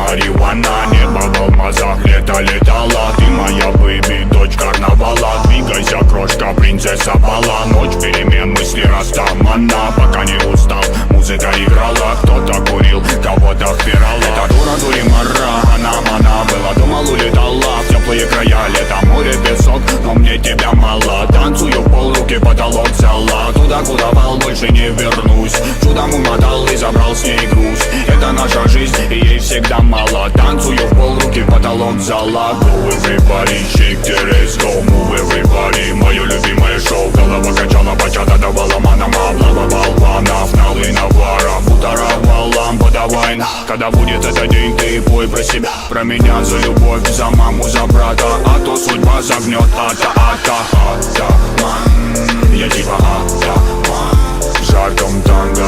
марихуана. Небо в алмазах, лето летало. Ты моя бэйби, дочь карнавала. Двигайся, крошка, принцесса бала. Ночь перемен, мысли растамана. Пока не устал, музыка играла. Кто-то курил, кого-то впирала. Это дура, дуримара, она была, думал, улетала в теплые края. Лето, море, песок, но мне тебя мало. Танцую в пол, руки потолок взяла. Туда, куда вал, больше не вернусь. Чудом умотал и забрал с ней груз. Это наша жизнь, и ей всегда мало. Танцую в пол, руки потолок взяла. Go everybody, shake the ass, go move everybody. Мое любимое шоу, голова качала, бачата давала манам. Облава болванов, налы навара. Бутара валам, подавай. Когда будет этот день, ты пой про себя, про меня, за любовь, за маму, за брата. А то судьба загнет, атаман. Я типа атаман. В жарком танго.